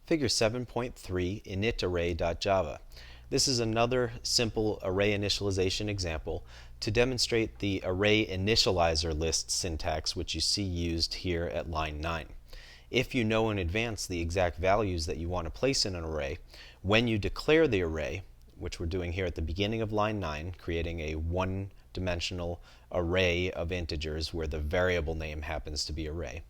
Figure 7.3 InitArray.java. This is another simple array initialization example to demonstrate the array initializer list syntax which you see used here at line 9. If you know in advance the exact values that you want to place in an array, when you declare the array, which we're doing here at the beginning of line 9, creating a one-dimensional array of integers where the variable name happens to be array,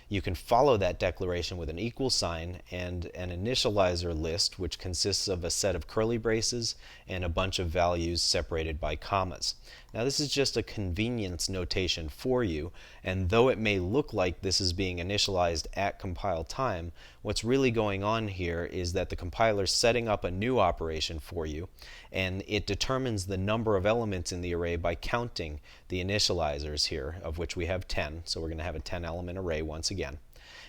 you can follow that declaration with an equal sign and an initializer list, which consists of a set of curly braces and a bunch of values separated by commas. Now this is just a convenience notation for you, and though it may look like this is being initialized at compile time, what's really going on here is that the compiler is setting up a new operation for you, and it determines the number of elements in the array by counting the initializers here, of which we have 10, so we're going to have a 10-element array once again.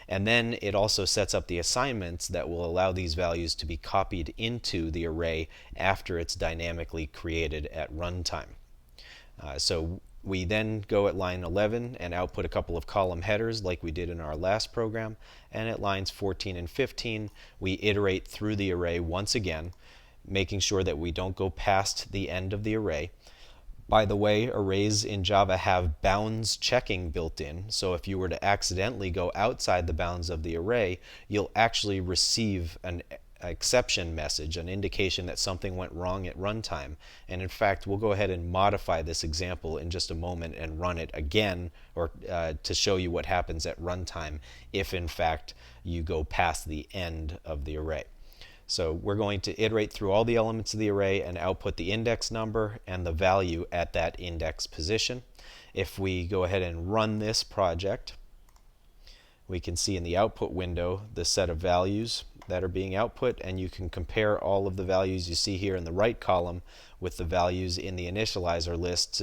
And then it also sets up the assignments that will allow these values to be copied into the array after it's dynamically created at runtime. So we then go at line 11 and output a couple of column headers like we did in our last program, and at lines 14 and 15 we iterate through the array once again, making sure that we don't go past the end of the array. By the way, arrays in Java have bounds checking built in, so if you were to accidentally go outside the bounds of the array, you'll actually receive an exception message, an indication that something went wrong at runtime. And in fact, we'll go ahead and modify this example in just a moment and run it again, or to show you what happens at runtime if in fact you go past the end of the array. So we're going to iterate through all the elements of the array and output the index number and the value at that index position. If we go ahead and run this project, we can see in the output window the set of values that are being output, and you can compare all of the values you see here in the right column with the values in the initializer list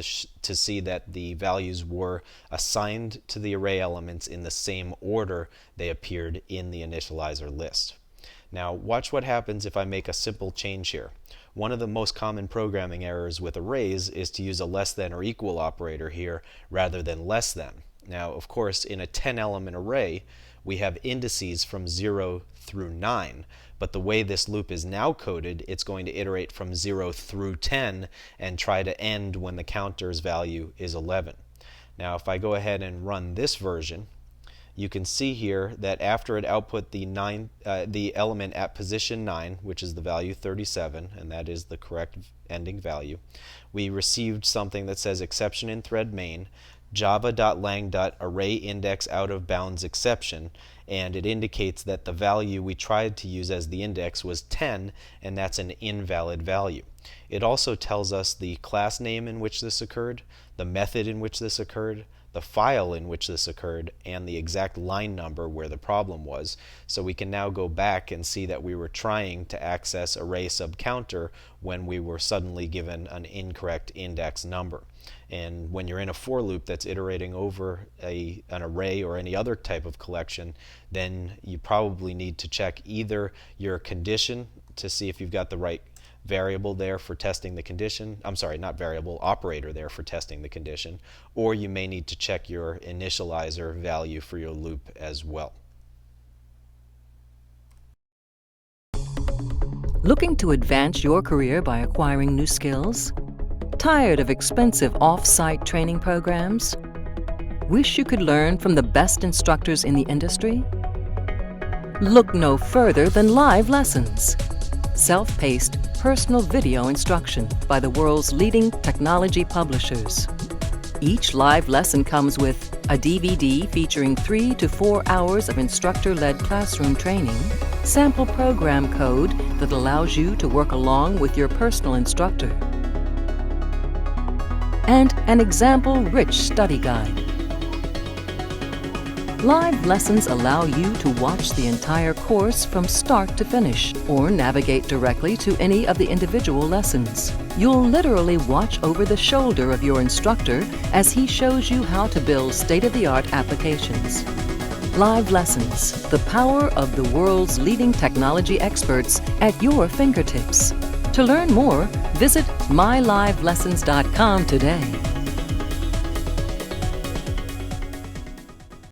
to see that the values were assigned to the array elements in the same order they appeared in the initializer list. Now watch what happens if I make a simple change here. One of the most common programming errors with arrays is to use a less than or equal operator here rather than less than. Now of course in a 10-element array we have indices from 0 through 9, but the way this loop is now coded, it's going to iterate from 0 through 10 and try to end when the counter's value is 11. Now if I go ahead and run this version, you can see here that after it output the element at position 9, which is the value 37, and that is the correct ending value, we received something that says exception in thread main, java.lang.arrayIndex out of bounds exception, and it indicates that the value we tried to use as the index was 10, and that's an invalid value. It also tells us the class name in which this occurred, the method in which this occurred, the file in which this occurred, and the exact line number where the problem was. So we can now go back and see that we were trying to access array subcounter when we were suddenly given an incorrect index number. And when you're in a for loop that's iterating over an array or any other type of collection, then you probably need to check either your condition to see if you've got the right variable there for testing the condition, I'm sorry, not variable, operator there for testing the condition, or you may need to check your initializer value for your loop as well. Looking to advance your career by acquiring new skills? Tired of expensive off-site training programs? Wish you could learn from the best instructors in the industry? Look no further than live lessons. Self-paced, personal video instruction by the world's leading technology publishers. Each live lesson comes with a DVD featuring 3 to 4 hours of instructor-led classroom training, sample program code that allows you to work along with your personal instructor, and an example-rich study guide. Live lessons allow you to watch the entire course from start to finish, or navigate directly to any of the individual lessons. You'll literally watch over the shoulder of your instructor as he shows you how to build state-of-the-art applications. Live lessons, the power of the world's leading technology experts at your fingertips. To learn more, visit mylivelessons.com today.